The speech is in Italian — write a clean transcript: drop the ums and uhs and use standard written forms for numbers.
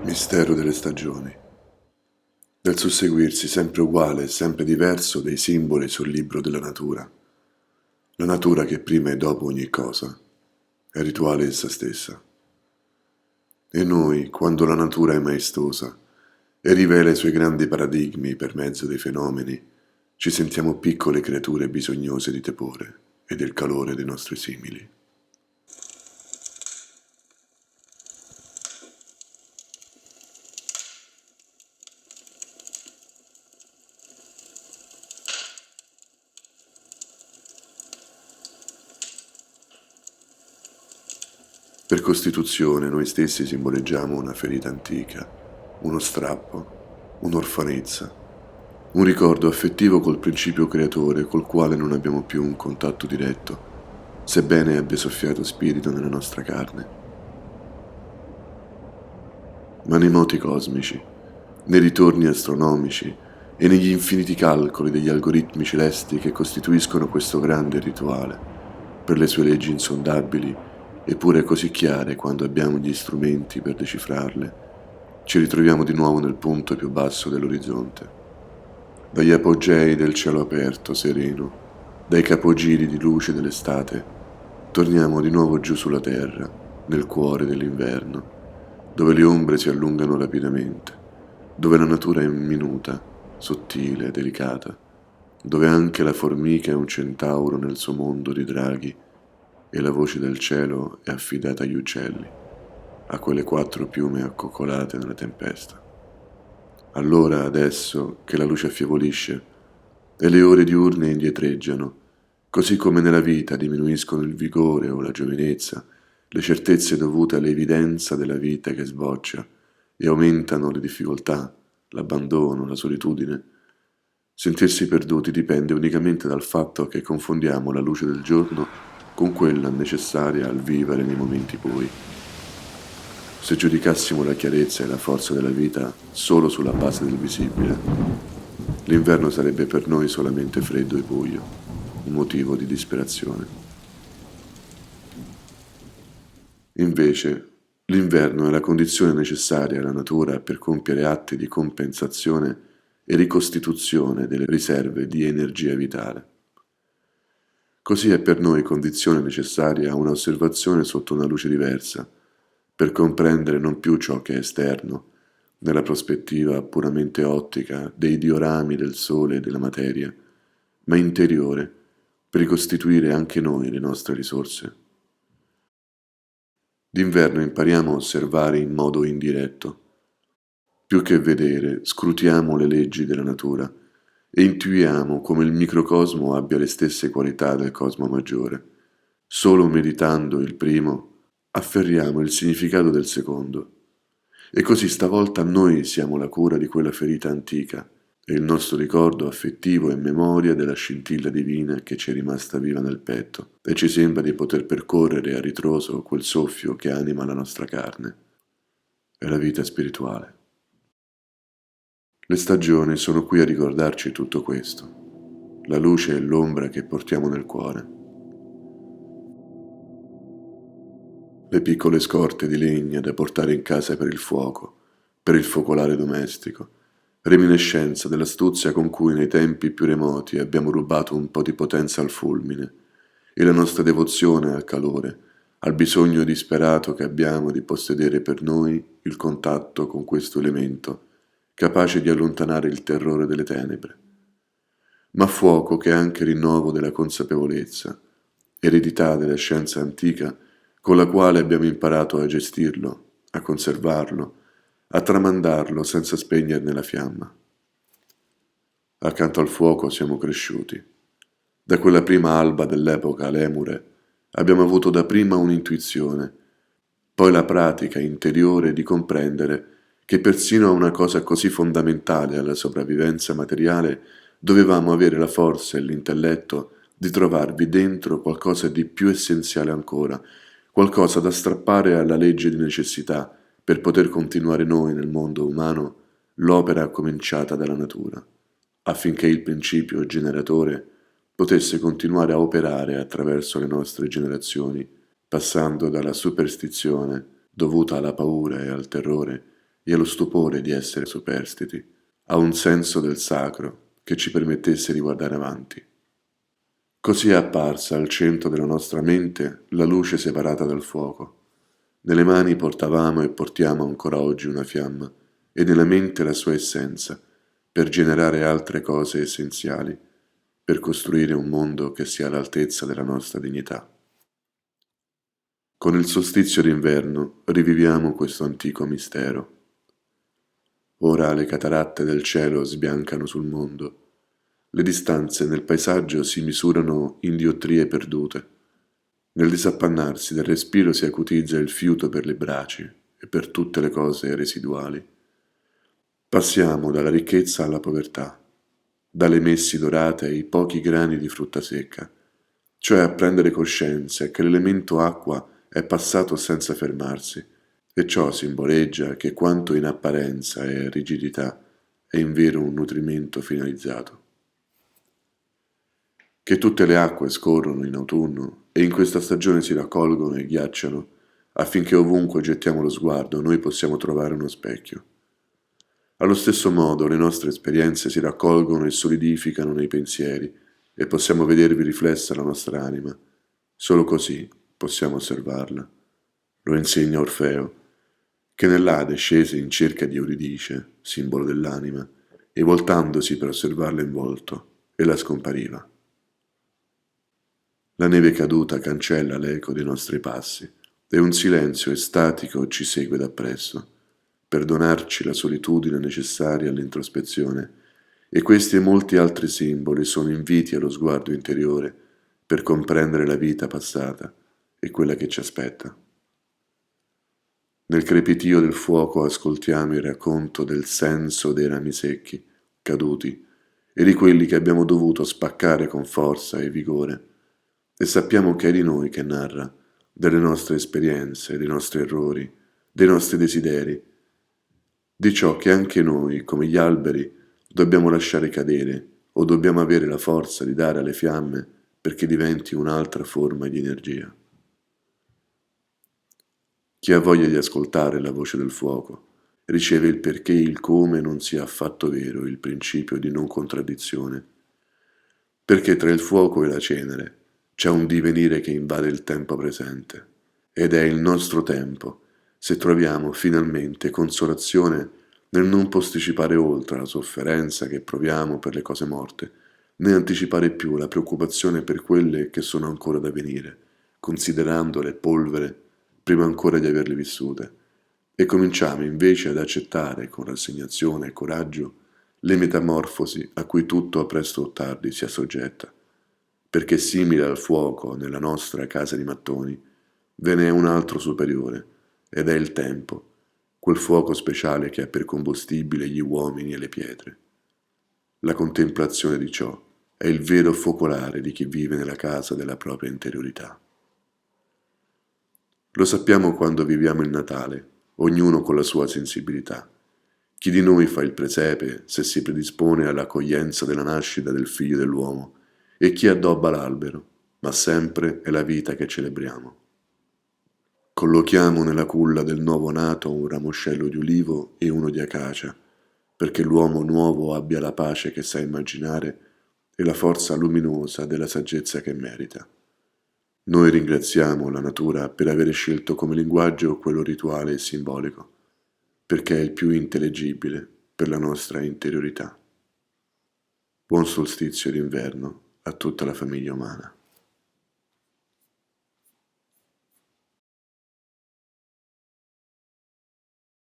Mistero delle stagioni. Del susseguirsi sempre uguale e sempre diverso dei simboli sul libro della natura. La natura che prima e dopo ogni cosa è rituale essa stessa. E noi, quando la natura è maestosa e rivela i suoi grandi paradigmi per mezzo dei fenomeni, ci sentiamo piccole creature bisognose di tepore e del calore dei nostri simili. Per costituzione noi stessi simboleggiamo una ferita antica, uno strappo, un'orfanezza, un ricordo affettivo col principio creatore col quale non abbiamo più un contatto diretto, sebbene abbia soffiato spirito nella nostra carne. Ma nei moti cosmici, nei ritorni astronomici e negli infiniti calcoli degli algoritmi celesti che costituiscono questo grande rituale, per le sue leggi insondabili, eppure così chiare quando abbiamo gli strumenti per decifrarle, ci ritroviamo di nuovo nel punto più basso dell'orizzonte. Dagli apogei del cielo aperto, sereno, dai capogiri di luce dell'estate, torniamo di nuovo giù sulla terra, nel cuore dell'inverno, dove le ombre si allungano rapidamente, dove la natura è minuta, sottile, delicata, dove anche la formica è un centauro nel suo mondo di draghi e la voce del cielo è affidata agli uccelli, a quelle 4 piume accoccolate nella tempesta. Allora, adesso che la luce affievolisce e le ore diurne indietreggiano, così come nella vita diminuiscono il vigore o la giovinezza, le certezze dovute all'evidenza della vita che sboccia e aumentano le difficoltà, l'abbandono, la solitudine. Sentirsi perduti dipende unicamente dal fatto che confondiamo la luce del giorno con quella necessaria al vivere nei momenti bui. Se giudicassimo la chiarezza e la forza della vita solo sulla base del visibile, l'inverno sarebbe per noi solamente freddo e buio, un motivo di disperazione. Invece, l'inverno è la condizione necessaria alla natura per compiere atti di compensazione e ricostituzione delle riserve di energia vitale. Così è per noi condizione necessaria una osservazione sotto una luce diversa, per comprendere non più ciò che è esterno, nella prospettiva puramente ottica dei diorami del sole e della materia, ma interiore, per ricostituire anche noi le nostre risorse. D'inverno impariamo a osservare in modo indiretto. Più che vedere, scrutiamo le leggi della natura e intuiamo come il microcosmo abbia le stesse qualità del cosmo maggiore. Solo meditando il primo, afferriamo il significato del secondo. E così stavolta noi siamo la cura di quella ferita antica e il nostro ricordo affettivo e memoria della scintilla divina che ci è rimasta viva nel petto e ci sembra di poter percorrere a ritroso quel soffio che anima la nostra carne. È la vita spirituale. Le stagioni sono qui a ricordarci tutto questo, la luce e l'ombra che portiamo nel cuore. Le piccole scorte di legna da portare in casa per il fuoco, per il focolare domestico, reminiscenza dell'astuzia con cui nei tempi più remoti abbiamo rubato un po' di potenza al fulmine, e la nostra devozione al calore, al bisogno disperato che abbiamo di possedere per noi il contatto con questo elemento, capace di allontanare il terrore delle tenebre. Ma fuoco che è anche rinnovo della consapevolezza, eredità della scienza antica, con la quale abbiamo imparato a gestirlo, a conservarlo, a tramandarlo senza spegnerne la fiamma. Accanto al fuoco siamo cresciuti. Da quella prima alba dell'epoca lemure abbiamo avuto dapprima un'intuizione, poi la pratica interiore di comprendere che persino a una cosa così fondamentale alla sopravvivenza materiale dovevamo avere la forza e l'intelletto di trovarvi dentro qualcosa di più essenziale ancora, qualcosa da strappare alla legge di necessità per poter continuare noi nel mondo umano l'opera cominciata dalla natura, affinché il principio generatore potesse continuare a operare attraverso le nostre generazioni, passando dalla superstizione dovuta alla paura e al terrore e allo stupore di essere superstiti, a un senso del sacro che ci permettesse di guardare avanti. Così è apparsa al centro della nostra mente la luce separata dal fuoco. Nelle mani portavamo e portiamo ancora oggi una fiamma, e nella mente la sua essenza, per generare altre cose essenziali, per costruire un mondo che sia all'altezza della nostra dignità. Con il solstizio d'inverno riviviamo questo antico mistero. Ora le cataratte del cielo sbiancano sul mondo. Le distanze nel paesaggio si misurano in diottrie perdute. Nel disappannarsi del respiro si acutizza il fiuto per le braci e per tutte le cose residuali. Passiamo dalla ricchezza alla povertà, dalle messi dorate ai pochi grani di frutta secca, cioè a prendere coscienza che l'elemento acqua è passato senza fermarsi, e ciò simboleggia che quanto in apparenza è rigidità è in vero un nutrimento finalizzato. Che tutte le acque scorrono in autunno e in questa stagione si raccolgono e ghiacciano, affinché ovunque gettiamo lo sguardo noi possiamo trovare uno specchio. Allo stesso modo le nostre esperienze si raccolgono e solidificano nei pensieri e possiamo vedervi riflessa la nostra anima. Solo così possiamo osservarla. Lo insegna Orfeo, che nell'Ade scese in cerca di Euridice, simbolo dell'anima, e voltandosi per osservarla in volto, ella scompariva. La neve caduta cancella l'eco dei nostri passi e un silenzio estatico ci segue dappresso, per donarci la solitudine necessaria all'introspezione, e questi e molti altri simboli sono inviti allo sguardo interiore per comprendere la vita passata e quella che ci aspetta. Nel crepitio del fuoco ascoltiamo il racconto del senso dei rami secchi, caduti, e di quelli che abbiamo dovuto spaccare con forza e vigore, e sappiamo che è di noi che narra, delle nostre esperienze, dei nostri errori, dei nostri desideri, di ciò che anche noi, come gli alberi, dobbiamo lasciare cadere o dobbiamo avere la forza di dare alle fiamme perché diventi un'altra forma di energia. Chi ha voglia di ascoltare la voce del fuoco riceve il perché e il come non sia affatto vero il principio di non contraddizione, perché tra il fuoco e la cenere c'è un divenire che invade il tempo presente, ed è il nostro tempo, se troviamo finalmente consolazione nel non posticipare oltre la sofferenza che proviamo per le cose morte, né anticipare più la preoccupazione per quelle che sono ancora da venire, considerandole polvere prima ancora di averle vissute, e cominciamo invece ad accettare con rassegnazione e coraggio le metamorfosi a cui tutto a presto o tardi si assoggetta, perché simile al fuoco nella nostra casa di mattoni, ve n'è un altro superiore, ed è il tempo, quel fuoco speciale che ha per combustibile gli uomini e le pietre. La contemplazione di ciò è il vero focolare di chi vive nella casa della propria interiorità. Lo sappiamo quando viviamo il Natale, ognuno con la sua sensibilità. Chi di noi fa il presepe se si predispone all'accoglienza della nascita del figlio dell'uomo, e chi addobba l'albero, ma sempre è la vita che celebriamo. Collochiamo nella culla del nuovo nato un ramoscello di ulivo e uno di acacia, perché l'uomo nuovo abbia la pace che sa immaginare e la forza luminosa della saggezza che merita. Noi ringraziamo la natura per aver scelto come linguaggio quello rituale e simbolico, perché è il più intellegibile per la nostra interiorità. Buon solstizio d'inverno a tutta la famiglia umana.